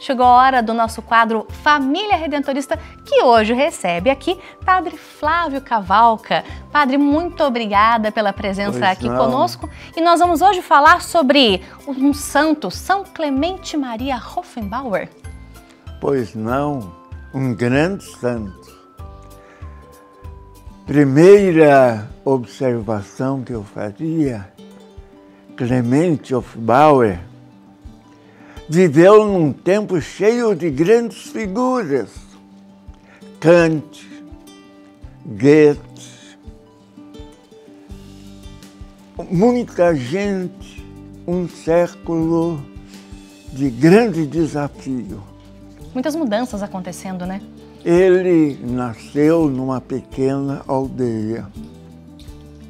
Chegou a hora do nosso quadro Família Redentorista, que hoje recebe aqui Padre Flávio Cavalca. Padre, muito obrigada pela presença aqui conosco. E nós vamos hoje falar sobre um santo, São Clemente Maria Hoffenbauer. Pois não, um grande santo. Primeira observação que eu faria, Clemente Hoffenbauer viveu num tempo cheio de grandes figuras. Kant, Goethe, muita gente, um século de grande desafio. Muitas mudanças acontecendo, né? Ele nasceu numa pequena aldeia.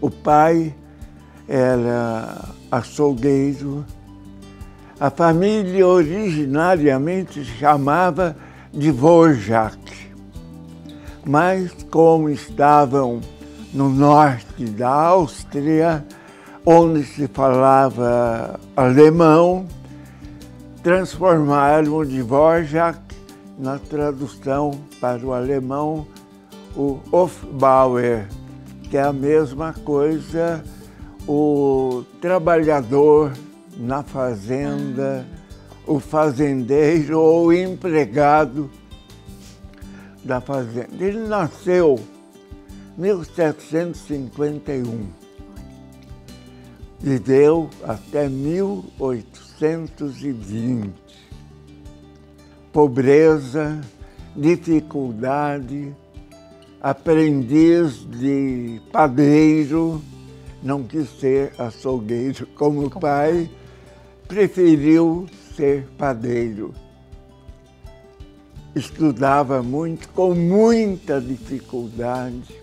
O pai era açougueiro. A família originariamente se chamava de Dvořák, mas como estavam no norte da Áustria, onde se falava alemão, transformaram o Dvořák na tradução para o alemão, o Hofbauer, que é a mesma coisa, o trabalhador na fazenda, o fazendeiro ou o empregado da fazenda. Ele nasceu em 1751, viveu até 1820. Pobreza, dificuldade, aprendiz de padeiro, não quis ser açougueiro como o pai, preferiu ser padeiro. Estudava muito, com muita dificuldade.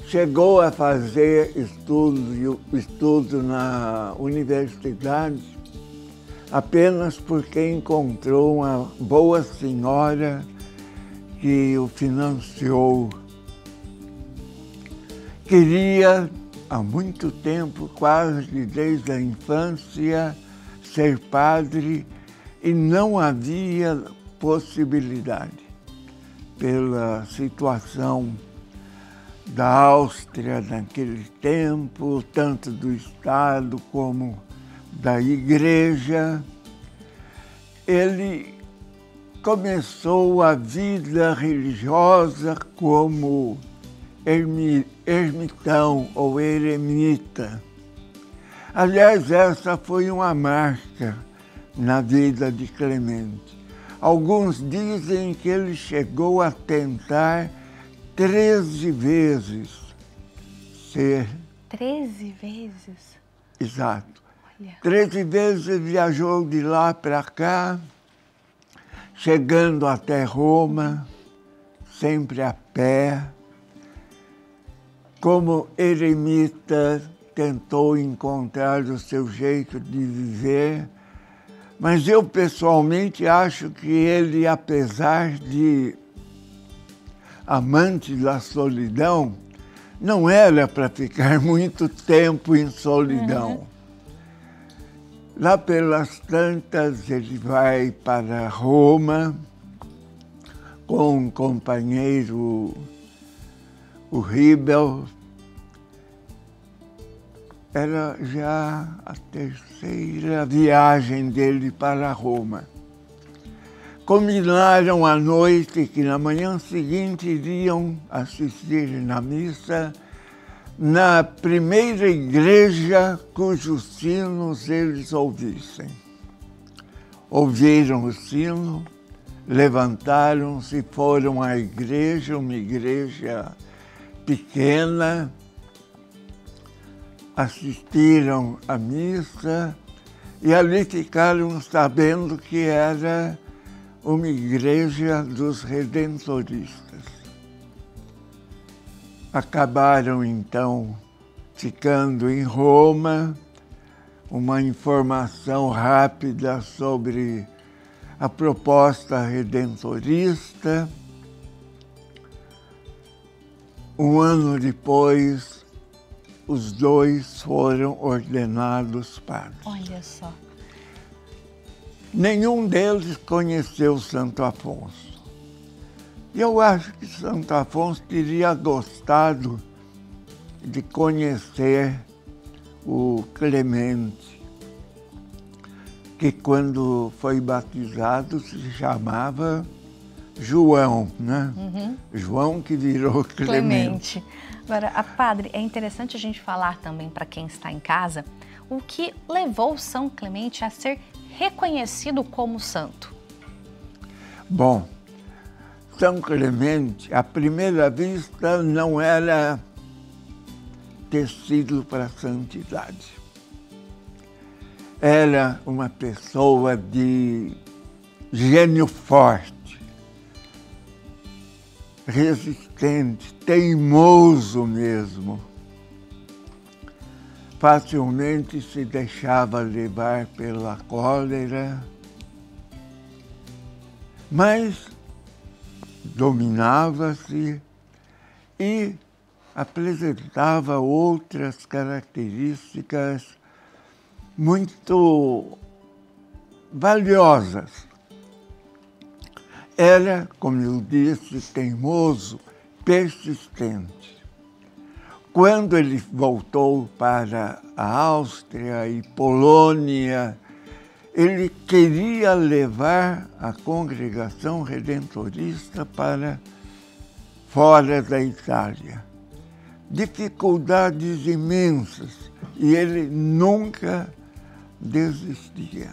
Chegou a fazer estudo na universidade apenas porque encontrou uma boa senhora que o financiou. Queria, há muito tempo, quase desde a infância, ser padre e não havia possibilidade. Pela situação da Áustria naquele tempo, tanto do Estado como da Igreja, ele começou a vida religiosa como ermitão ou eremita. Aliás, essa foi uma marca na vida de Clemente. Alguns dizem que ele chegou a tentar 13 vezes ser... 13 vezes? Exato. Olha. 13 vezes viajou de lá para cá, chegando até Roma, sempre a pé. Como eremita, tentou encontrar o seu jeito de viver, mas eu pessoalmente acho que ele, apesar de amante da solidão, não era para ficar muito tempo em solidão. Lá pelas tantas, ele vai para Roma com um companheiro, o Ribel. Era já a terceira viagem dele para Roma. Combinaram à noite que na manhã seguinte iriam assistir na missa na primeira igreja cujos sinos eles ouvissem. Ouviram o sino, levantaram-se e foram à igreja, uma igreja pequena, assistiram à missa e ali ficaram sabendo que era uma igreja dos redentoristas. Acabaram, então, ficando em Roma, uma informação rápida sobre a proposta redentorista. Um ano depois, os dois foram ordenados padres. Olha só. nenhum deles conheceu Santo Afonso. E eu acho que Santo Afonso teria gostado de conhecer o Clemente, que quando foi batizado se chamava João, né? João que virou Clemente. Agora, padre, é interessante a gente falar também para quem está em casa o que levou São Clemente a ser reconhecido como santo. Bom, São Clemente, à primeira vista, não era tecido para a santidade. Era uma pessoa de gênio forte, resistente, teimoso mesmo. Facilmente se deixava levar pela cólera, mas dominava-se e apresentava outras características muito valiosas. Era, como eu disse, teimoso, persistente. Quando ele voltou para a Áustria e Polônia, ele queria levar a congregação redentorista para fora da Itália. Dificuldades imensas, e ele nunca desistia.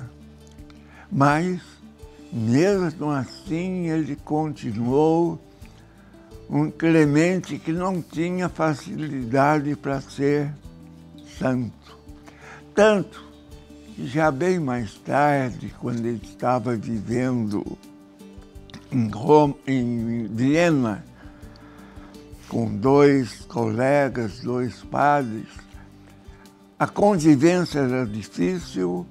Mas, mesmo assim, ele continuou um Clemente que não tinha facilidade para ser santo. Tanto que já bem mais tarde, quando ele estava vivendo em Viena, com dois colegas, dois padres, a convivência era difícil.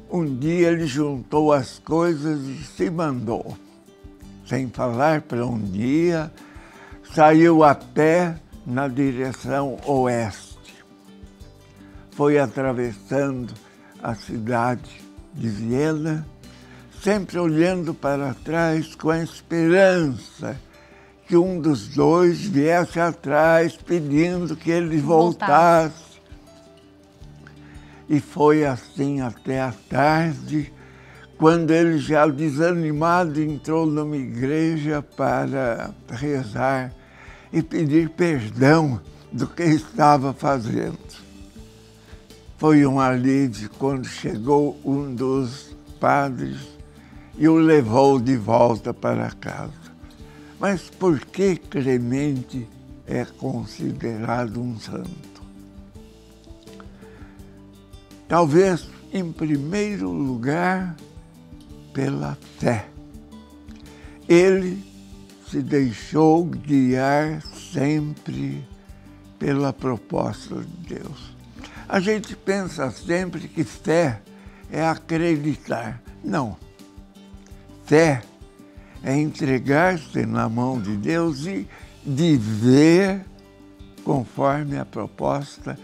Um dia ele juntou as coisas e se mandou. Sem falar para onde ia, saiu a pé na direção oeste. Foi atravessando a cidade de Viena, sempre olhando para trás com a esperança que um dos dois viesse atrás pedindo que ele voltasse. E foi assim até a tarde, quando ele já desanimado entrou numa igreja para rezar e pedir perdão do que estava fazendo. Foi um alívio quando chegou um dos padres e o levou de volta para casa. Mas por que Clemente é considerado um santo? Talvez, em primeiro lugar, pela fé. Ele se deixou guiar sempre pela proposta de Deus. A gente pensa sempre que fé é acreditar. Não. Fé é entregar-se na mão de Deus e viver conforme a proposta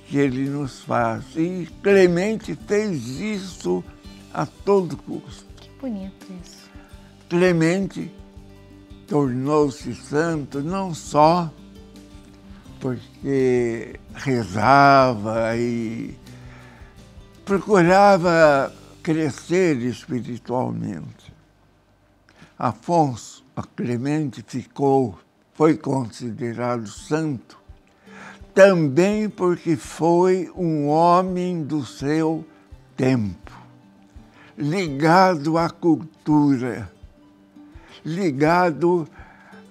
que Ele nos faz. E Clemente fez isso a todo custo. Que bonito isso. Clemente tornou-se santo não só porque rezava e procurava crescer espiritualmente. Afonso, a Clemente foi considerado santo também porque foi um homem do seu tempo, ligado à cultura, ligado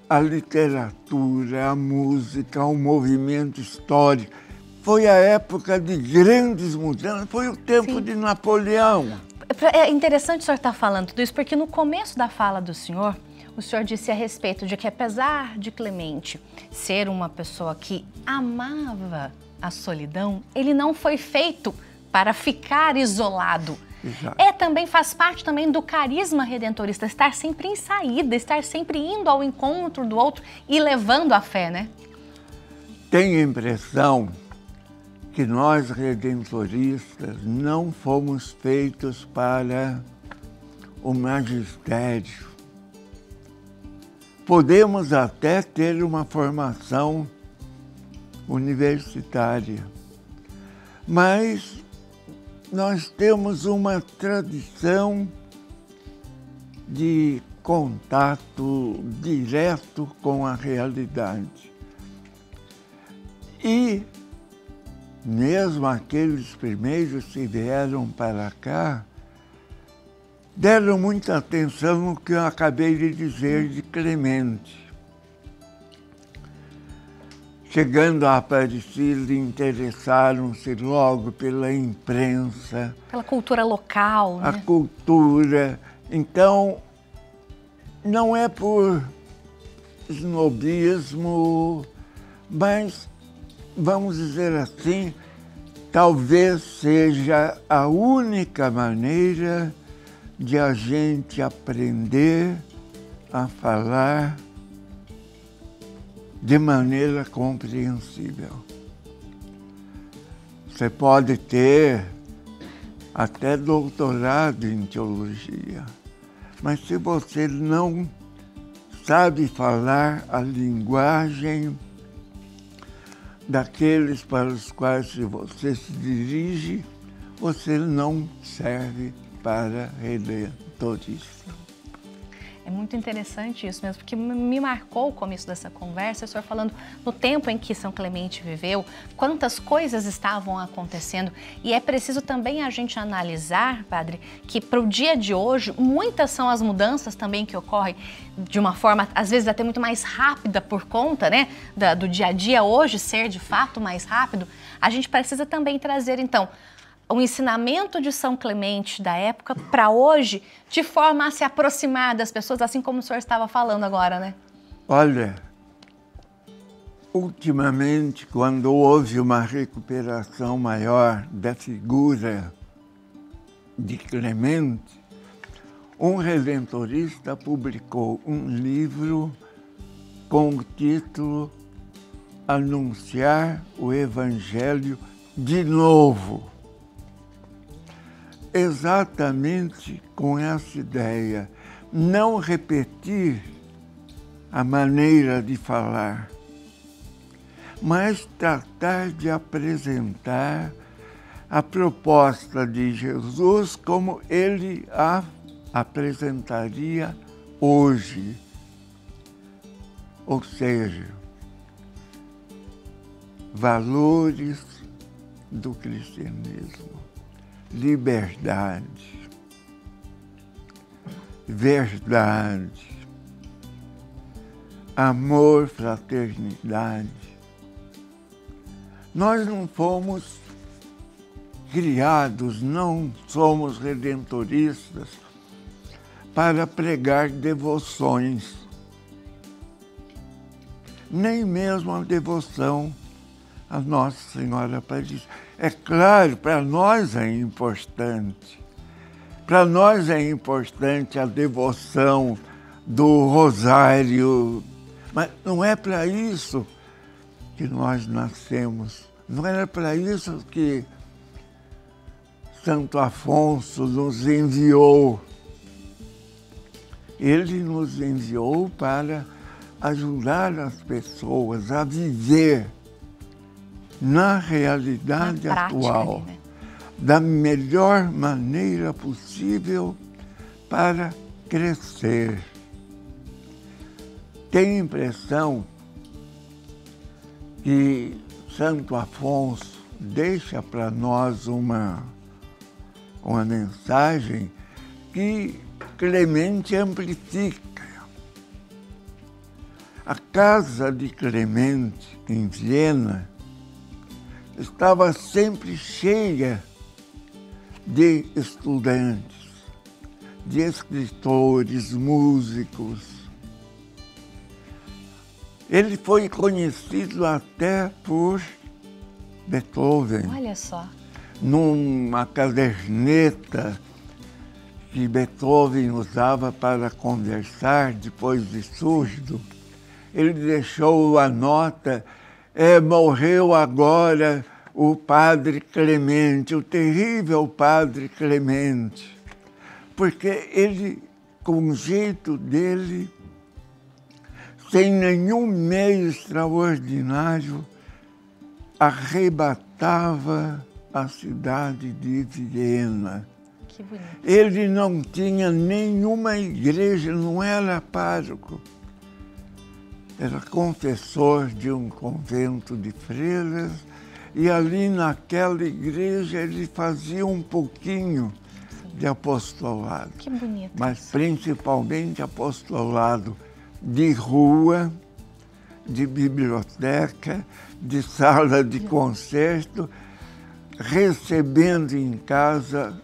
à literatura, à música, ao movimento histórico. Foi a época de grandes mudanças, foi o tempo de Napoleão. É interessante o senhor estar falando tudo isso, porque no começo da fala do senhor, o senhor disse a respeito de que, apesar de Clemente ser uma pessoa que amava a solidão, ele não foi feito para ficar isolado. Exato. Faz parte também do carisma redentorista, estar sempre em saída, estar sempre indo ao encontro do outro e levando a fé, né? Tenho a impressão que nós redentoristas não fomos feitos para o magistério. Podemos até ter uma formação universitária, mas nós temos uma tradição de contato direto com a realidade. E mesmo aqueles primeiros que vieram para cá, deram muita atenção no que eu acabei de dizer de Clemente. Chegando a Aparecida, interessaram-se logo pela imprensa. Pela cultura local, né? A cultura. Então, não é por snobismo, mas, vamos dizer assim, talvez seja a única maneira de a gente aprender a falar de maneira compreensível. Você pode ter até doutorado em teologia, mas se você não sabe falar a linguagem daqueles para os quais você se dirige, você não serve para redentorista. É muito interessante isso mesmo, porque me marcou o começo dessa conversa, o senhor falando no tempo em que São Clemente viveu, quantas coisas estavam acontecendo. E é preciso também a gente analisar, padre, que para o dia de hoje, muitas são as mudanças também que ocorrem de uma forma, às vezes até muito mais rápida por conta, né, do dia a dia hoje ser de fato mais rápido. A gente precisa também trazer, então, o ensinamento de São Clemente da época para hoje, de forma a se aproximar das pessoas, assim como o senhor estava falando agora, né? Olha, ultimamente, quando houve uma recuperação maior da figura de Clemente, um redentorista publicou um livro com o título Anunciar o Evangelho de Novo. Exatamente com essa ideia, não repetir a maneira de falar, mas tratar de apresentar a proposta de Jesus como ele a apresentaria hoje. Ou seja, valores do cristianismo. Liberdade, verdade, amor, fraternidade. Nós não fomos criados, não somos redentoristas para pregar devoções, nem mesmo a devoção a Nossa Senhora Aparecida. É claro, para nós é importante. Para nós é importante a devoção do rosário, mas não é para isso que nós nascemos. Não era para isso que Santo Afonso nos enviou. Ele nos enviou para ajudar as pessoas a viver na realidade atual, né? Da melhor maneira possível para crescer. Tenho a impressão que Santo Afonso deixa para nós uma mensagem que Clemente amplifica. A casa de Clemente, em Viena, estava sempre cheia de estudantes, de escritores, músicos. Ele foi conhecido até por Beethoven. Olha só. Numa caderneta que Beethoven usava para conversar depois de surdo, ele deixou a nota: morreu agora o Padre Clemente, o terrível Padre Clemente, porque ele, com o jeito dele, sem nenhum meio extraordinário, arrebatava a cidade de Viena. Que bonito. Ele não tinha nenhuma igreja, não era pároco. Era confessor de um convento de freiras e ali naquela igreja ele fazia um pouquinho de apostolado. Que bonito. Mas principalmente apostolado de rua, de biblioteca, de sala de concerto, recebendo em casa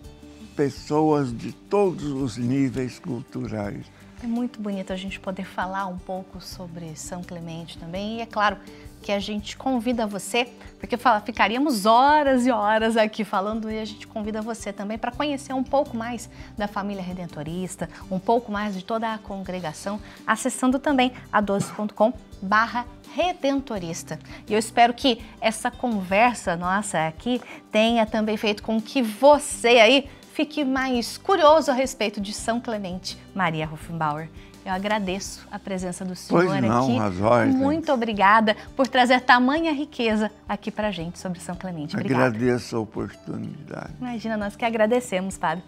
pessoas de todos os níveis culturais. É muito bonito a gente poder falar um pouco sobre São Clemente também. E é claro que a gente convida você, porque ficaríamos horas e horas aqui falando, e a gente convida você também para conhecer um pouco mais da família redentorista, um pouco mais de toda a congregação, acessando também a12.com/redentorista. E eu espero que essa conversa nossa aqui tenha também feito com que você aí fique mais curioso a respeito de São Clemente Maria Ruffenbauer. Eu agradeço a presença do senhor aqui. As ordens. Muito obrigada por trazer tamanha riqueza aqui pra gente sobre São Clemente. Obrigada. Agradeço a oportunidade. Imagina, nós que agradecemos, padre.